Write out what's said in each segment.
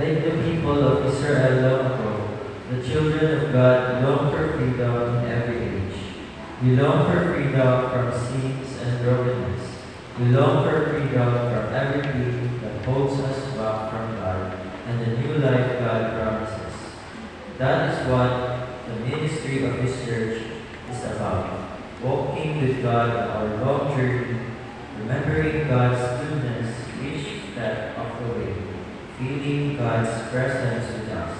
Like the people of Israel long ago, the children of God long for freedom in every age. We long for freedom from sins and brokenness. We long for freedom from everything that holds us back from God and the new life God promises. That is what the ministry of this church is about. Walking with God on our long journey, remembering God's goodness each step of the way, feeling God's presence with us.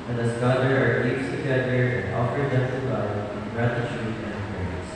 Let us gather our gifts together and offer them to God in gratitude and praise.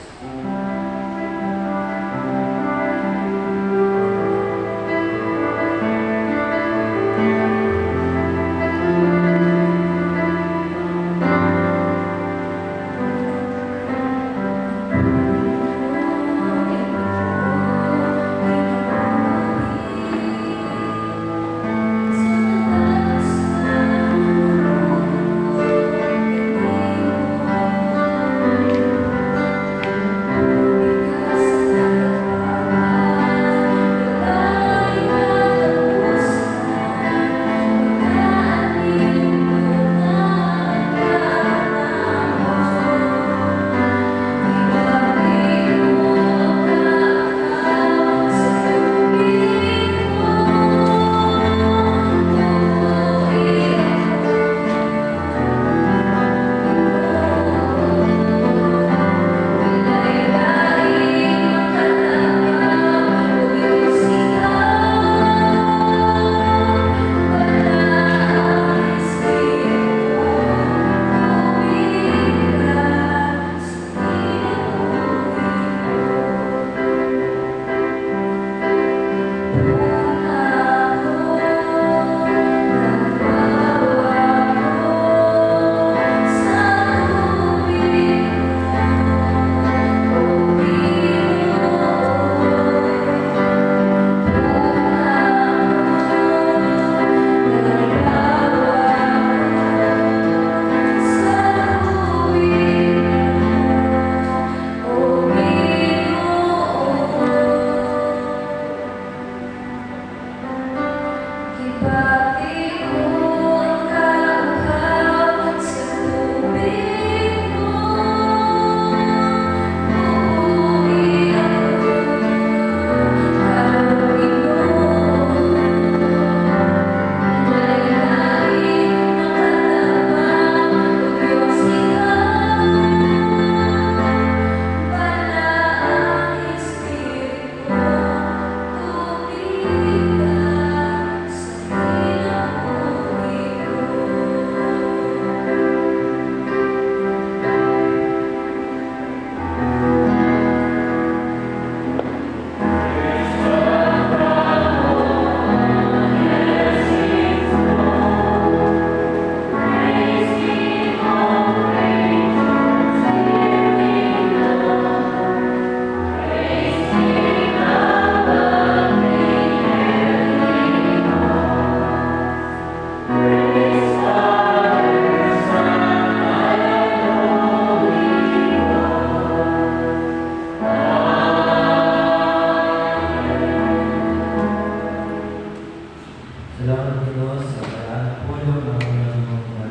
Salamat Diyos sa paraan ng pulong ng unang mga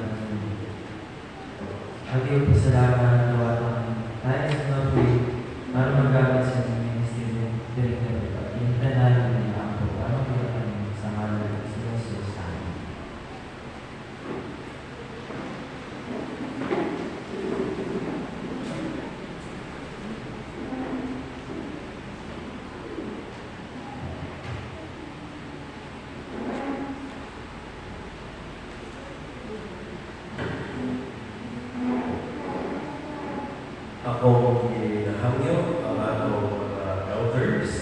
Ang iyong pasalamat na walang tayo sa mga puwi para magamit sa mga ministry director at inintanahin ng ang pagpapang pinapang sa ngalan ng Jesus. Amen. Ako hinahangyo ang atong mga elders.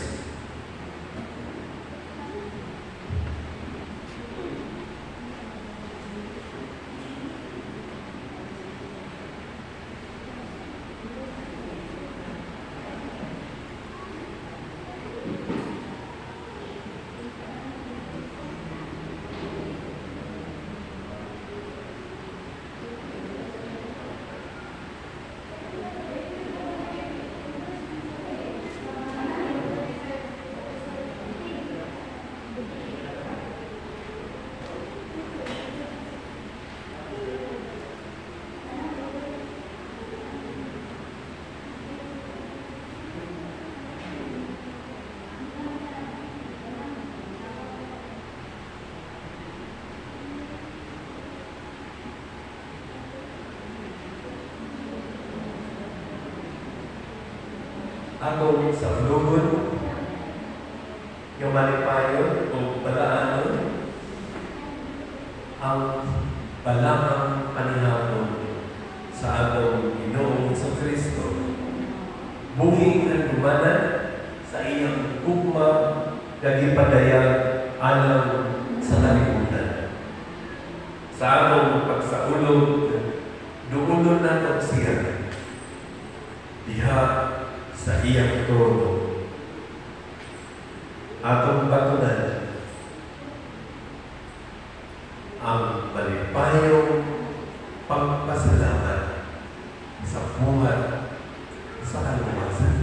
atong sa lugon, yung malipayon o balaanon, ang balangang panihapon sa atong Ginoong Kristo. Buhing na lumanan sa iyang gugma galipadayag alam sa kalibutan. Sa atong pagsaulog, duulon natin siya diha sa iyang trono. Atong patunan ang malipayong pagpasalamat sa buhat sa kaluwasan.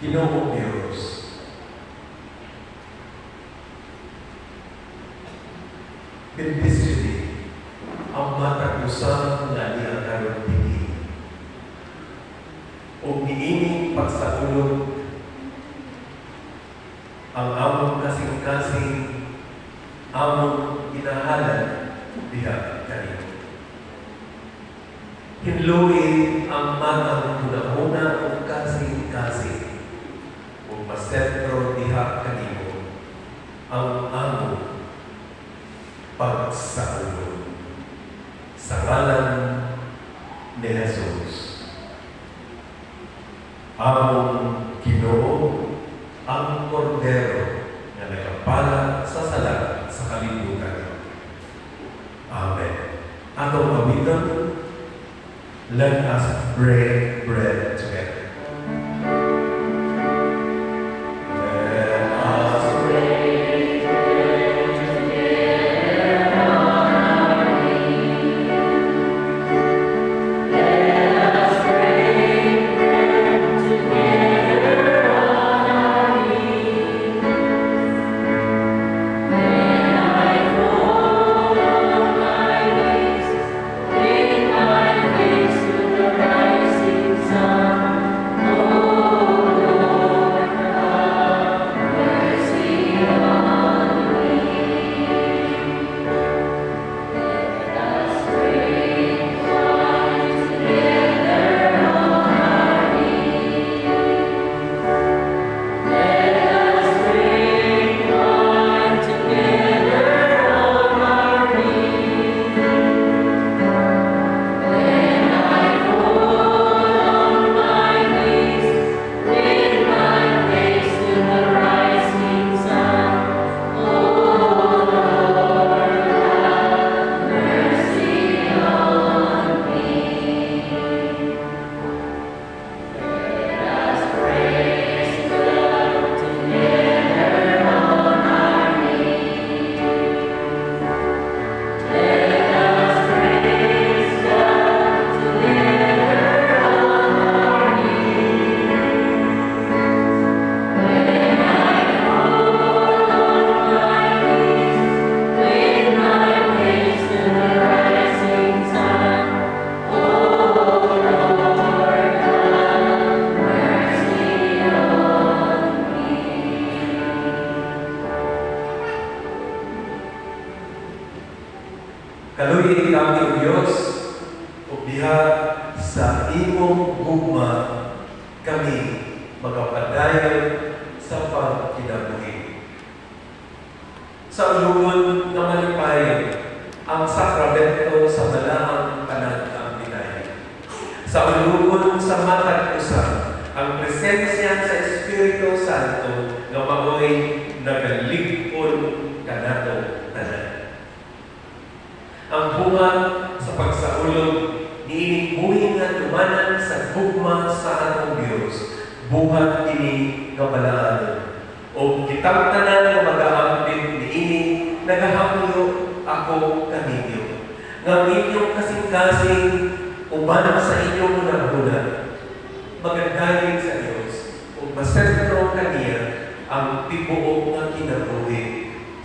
Ginoong Diyos, bendisyon ang matag-usang nga niya karon dinhi. O niining pagsaulog ang among kasing-kasing among ginahalan diha kanimo. Hinluin ang matang muna-muna o kasing-kasing o masentro diha kanimo ang among pagsaulog. Sa ngalan ni Jesus, among Ginoo, ang kordero na nagapala sa sala sa kalibutan. Amen. Atong mabitan, let us break bread together. Let us break bread together on our knees. Let us break bread together on our knees. When I fall on my knees, with my face to the rising sun, oh Lord, have mercy on me. Let us bring wine together on our knees. Let us bring wine together on our knees. When I fall on my knees, with my face to the rising sun, oh Lord, have mercy on me. Let us praise God together on our knees. Let us praise God together on our knees. When I fall on my knees, with my face to the rising sun, oh Lord, have mercy on me. Kaluyin kami o Diyos, o diha sa imong gugma kami magapadayon sa pagkinabuhi. Sa ulugon na malipayon ang sakramento sa balahang panagkampinan. Sa ulugon sa matag-usan ang presensya sa Espiritu Santo na mao'y nagaligpon kanato tanan. Ang bunga sa pagsaulog, niining buhi nga tumanan sa gugma sa atong Diyos, buhat ini nga balaan. O kitang tanan nga mag-aambit niining nagahamyo ako kaninyo. Nga inyong kasing-kasing uban sa inyong unang-una, magandangin sa Diyos, o masentro kaniya ang tibuok nga kinabuhi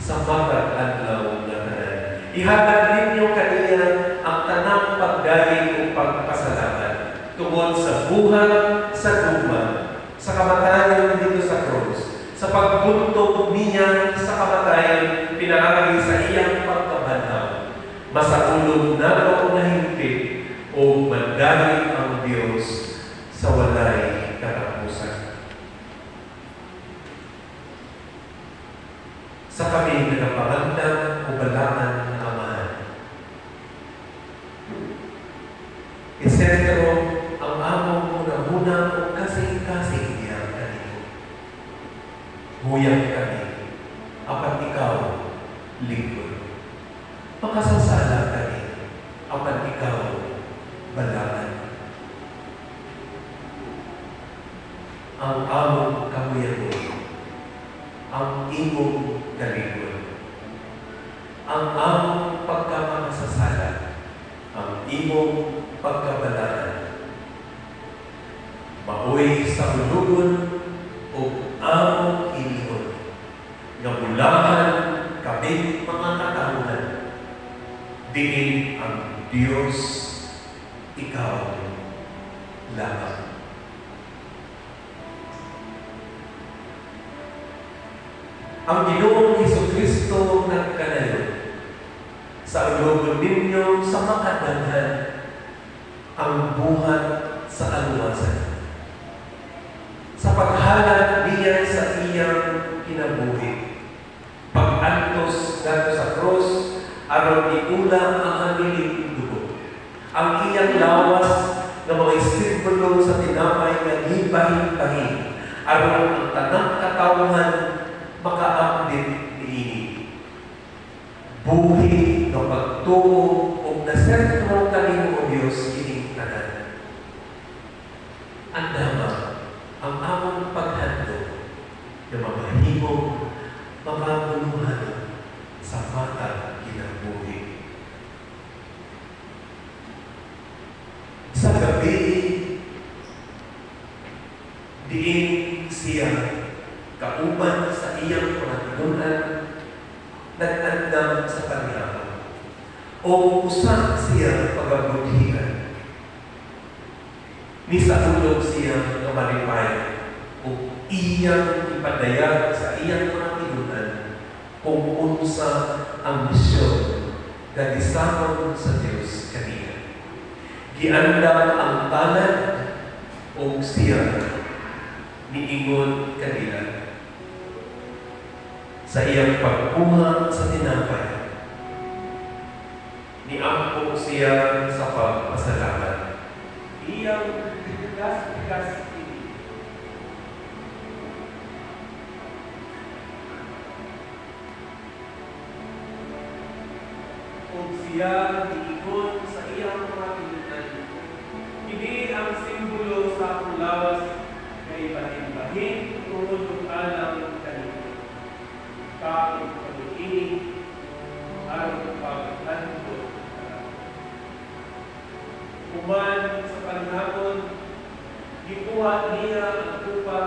sa matag-adlaw na tanan. Ihatag ninyo kaniya ang tanang pagdaling o pagpasalamat tungkol sa buhat sa gugma, sa kamatayan dito sa krus, sa pagbuntog niya sa kamatayan pinaagi sa iyang pagkabanhaw. Masaulog na ako na higpit o mandahil ang Diyos lingkod. Makasasala ka rin apan ikaw balaan. Ang among kabuyan mo, ang imong kaligod. Ang among pagkamakasasala, ang imong pagkabalaan. Maoy sa ulugon o among inihon, nga bulahan kami mga katauhan. Diin ang Diyos, ikaw lamang. Ang Ginoong Jesucristo nagkanayon sa ulugon ninyo sa makadaghan ang buhat sa aluwasan. Sa paghalad niya sa iyang kinabuhi, pag-antos dato sa cross, aron iulang ang haniling dugo. Ang iyang lawas na mga simbolo sa tinapay nga hibahin-bahin, aron ang tanang katawhan makaamdit niini. Buhi ng pagtuo o nasentro kanino o Diyos ining tanan. Andama ang among paghandog na mamahimong mamamuluhan sa mata kinabuhi. Sa gabi, diin siya kauban sa iyang panaglunan, nag-andam sa pangyayang, o usap siya pagabudhian. Nisaulog siya na malipay, o iyang ipadayag sa iyang panaglunan, kung unsa ang misyon na gisamon sa Diyos kanina. Giandam ang tanad, o siya niingon kanila. Sa iyang pagkuha sa tinapay, niampok siya sa pagpasalamat. Iyang bigas-bigas ini. Kung siya niingon sa iyang mga pinunan, hindi ang simbolo sa lawas na ibahin-bahin tungkol ng alam kanina. Kain pag-iinig, araw pag-handog. Kuman sa panahon, gikuha niya ang tupa,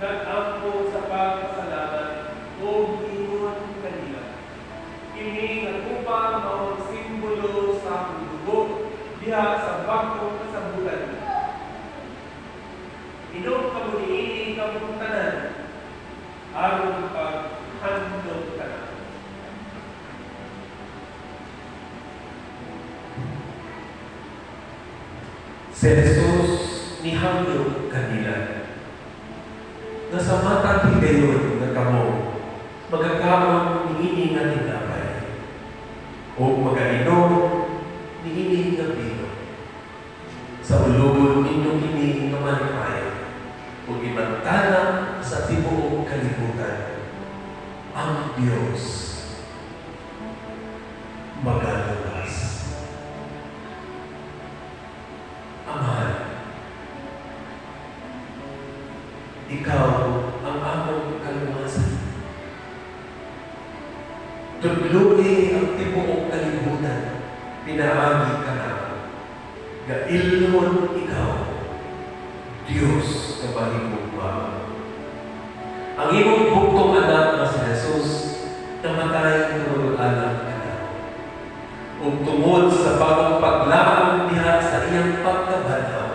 nag-ampo sa pagpasalamat o ingon kanila. Ini ang tupa mawang simbolo sa dugo diha sa bakong kasabutan. Inom kamuniini kamuntanan, araw pag-handog ka na. Si Jesus nihandog kanila na sa matang higayon na kamo magkakaroon niini nga tinapay o magainom niini nga bino. Sa ulugon ninyong ini nga malipay o imantana sa tibuong kalibutan ang Diyos magaluwas. Amahan, ikaw ang among kaluwasan. Tudluhi ang tibuong kalibutan, pinaagi ka na. Gailon ikaw, Diyos na mahimugma. Ang imong buktong anak na si Jesus, namatay tungod anak ka na. Kung tungod sa bagong paglaong diha sa iyang pagkabanaw,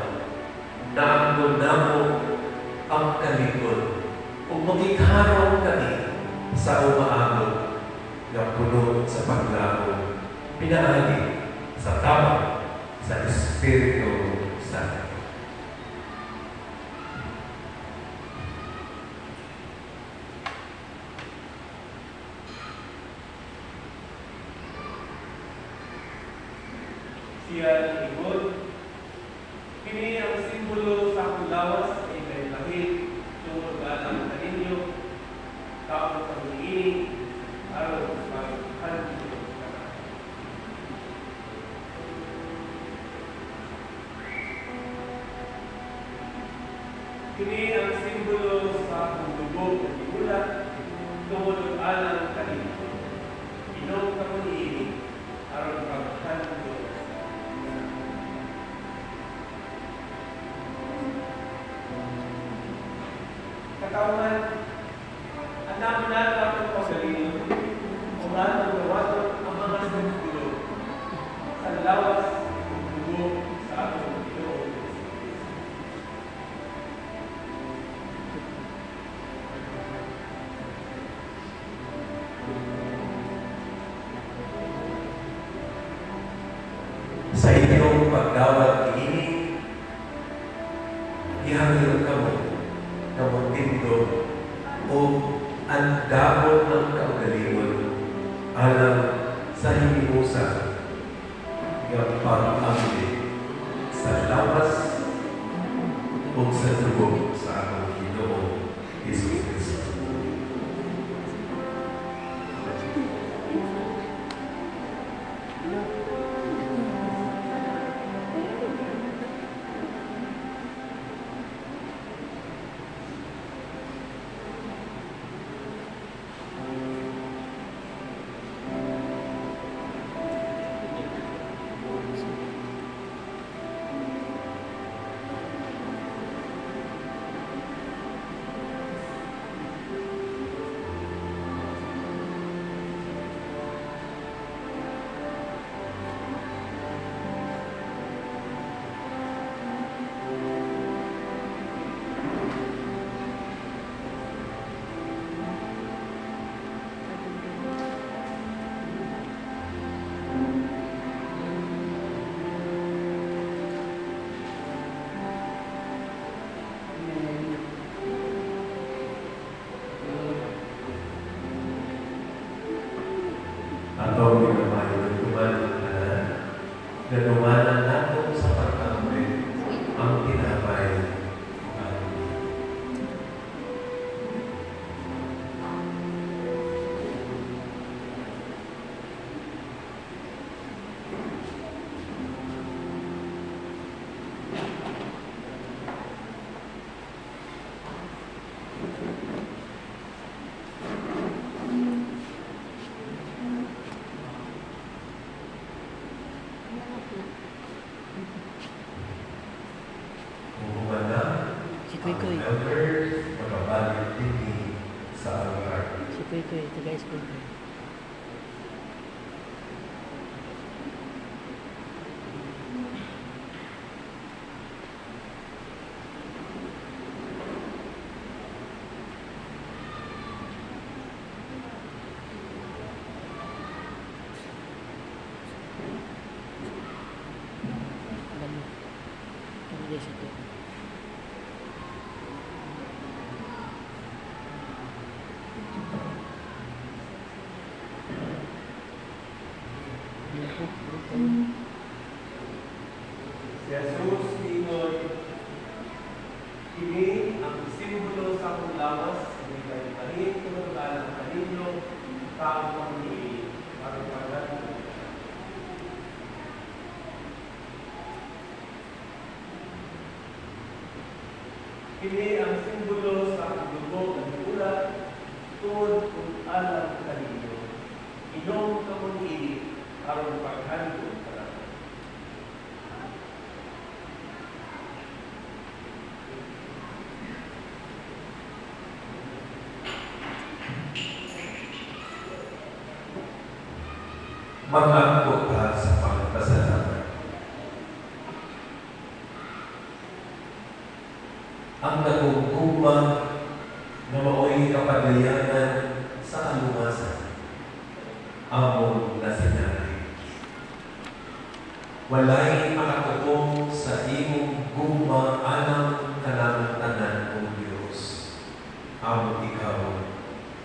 naangkol namo ang kalikod, kung magikharong kami sa umaabot na puno sa paglaong, pinaagi sa tama sa Espiritu Santo. Siya niingon, kini ang simbolo sa akong lawas ay kahit tungkol alam na ninyo, taong pag-iinig, araw Kini ang simbolo sa akong dugo nga gihula tungod ug alang kanimo. Inom ka mo niini aron pagkanto. Katawan, ang dami na dapat pagalingon kung ano gawaton ang mga simbolo sa lawas ug dugo sa akong Ginoo. Sa inyong pagdawat ini, ihangyo kamo na tindo o ang dabot ng kaugalingon alang sa hinimusa ng pag-amli sa lawas o sa dugo sa among Ginoo Hesus Kristo. Atau minamay ng tumanan na lumanan nato sa pag-amri ang tinapay at Si Kuy-Kuy. elders, magabalik din sa altar. Si Kuy-Kuy, taga school ko. Alam mo, kami din sa ito. Si Jesus ingon, kini ang simbolo sa akong lawas, hindi kayo panin, kung alang kanino, kaamang ni aron pagkanto. Kini ang simbolo sa akong dugo nga gihula tungod ug alang kanino. Inom ka mo niini aron pagkanto para. Mag-angkot ka sa pagpasalamat. Ang naguguma na mao'y kapadayanan sa kaluwasan, amon na sinabi. Walay makatutong sa imong guma alang kanang tanan o Diyos. Amon ikaw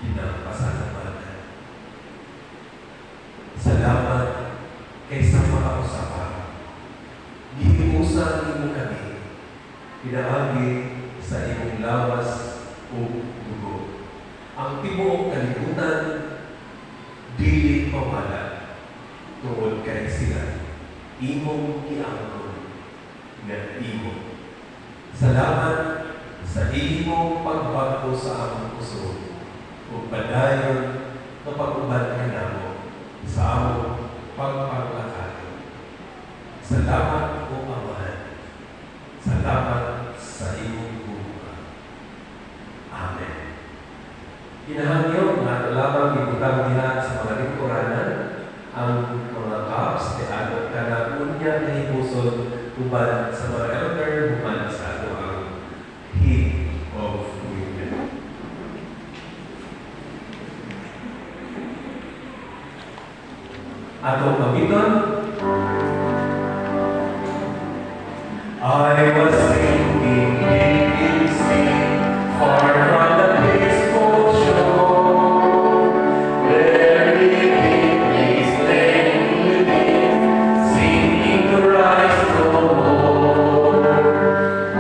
pinapasalamatan. Salamat kaysa makausapan. Gihimusan mo kami, pinaagi sa imong lawas o dugo. Ang tibuok kalibutan, dili mawala, tungod kay sila, imong iangkon nga imo. Salamat sa imong pagbago sa among puso ug padayon nga pag-uban kanamo sa among pagpanglakad. Salamat o Amahan. Salamat sa imong buhay. Amen. Kinahangyo nga lamang ibutang diha sa mga lingkuranan ang mga cups ni Adot ka na unya na hipuson uban sa mga elder human sa ato ang Hymn of Women. Atong pamiton, I was thinking deep in sea, far from the peaceful shore, where living is laying within, sinking to rise no more.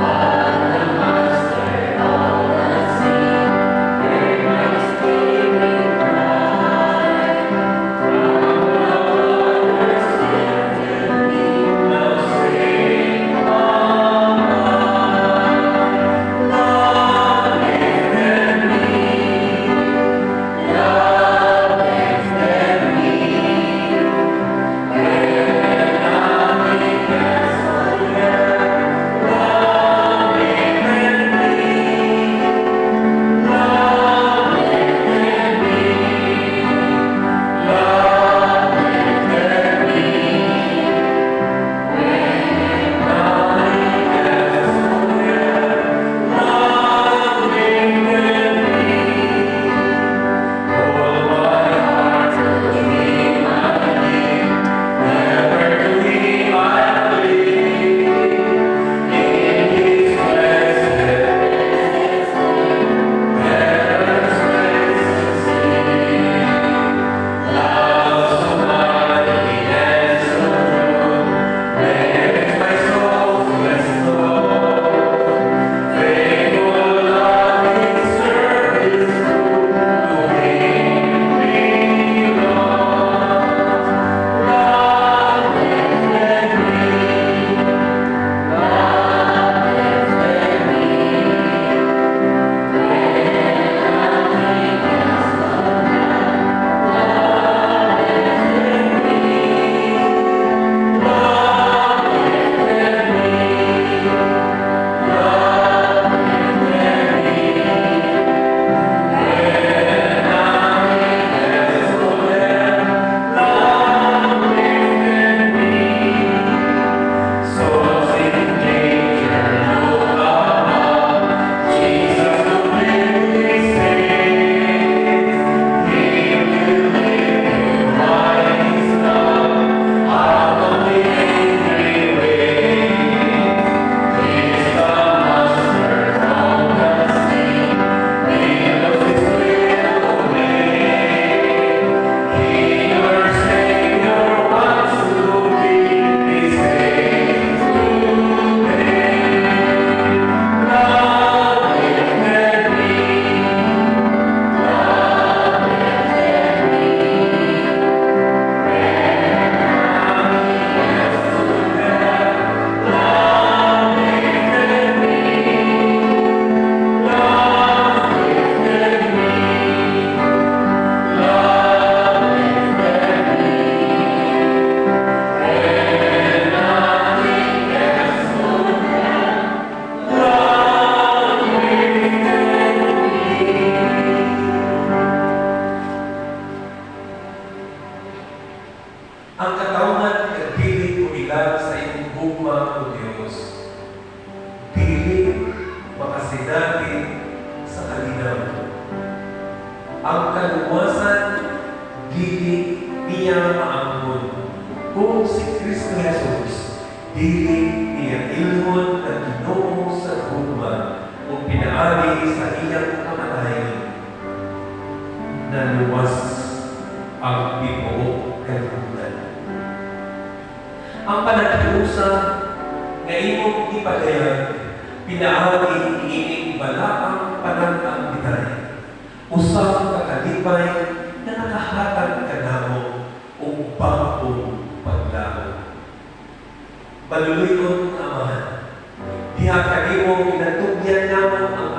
On the master of the sea, heard my spirit cry, from the waters still to me, no strength of mine. Love lifted me, love lifted me, when nothing else was there. Love lifted me, love lifted me, love lifted me, when nothing else was there. Love lifted me. All my heart to Him I give, never to Him I flee. In His presence, heaven's grace to see. Love so mighty and so true, makes my soul bless the Lord. Faithful love in service to Him belongs. Love lifted me, love lifted me, souls in danger look above, Jesus completely saves. He will lift you by His love out of the angry waves. He's the master of the sea, He knows His will obey. He your Savior wants to be His faith to pay. Love lifted me, love lifted me, when nothing else was there. Love lifted me, love lifted me, love lifted me, when nothing else was there. Love Ang katawhan nagdili umilag sa iyong gugma o Diyos. Dili makasinati sa kalinaw. Ang kaluwasan dili niya maangkon. Kung si Kristo Jesus dili niya ilhon at Ginoo sa gugma o pinaagi sa iyang kamatayon. Naluwas ang bibuok kalibutan. Ang panagkiusa nga imong ipadayan, pinaagi iining balaang panantang bitay. Usang kakalipay na nakahatag ka namo o bagong paglaho. Maluluyon Amahan, diha kanimo pinatugyan namon ang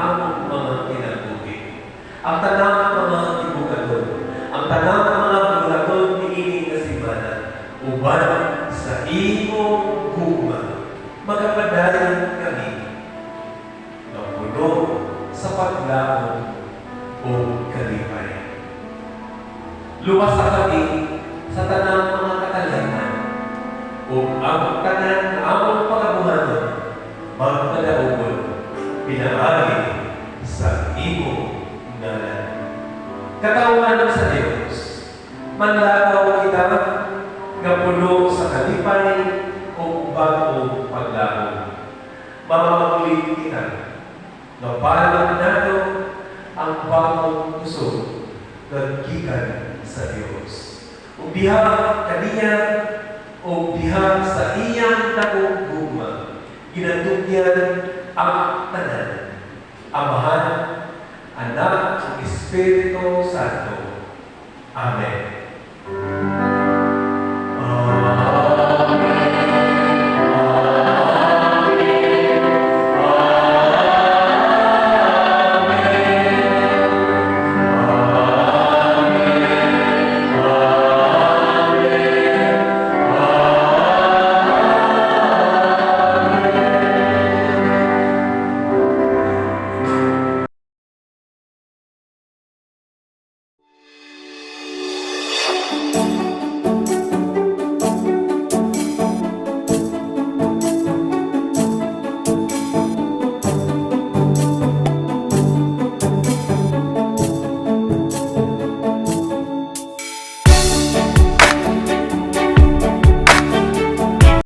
O diha kaniya o diha sa iyang takong gugma, ginatugyan ang tanan, Amahan, Anak, ug Espiritu Santo. Amen.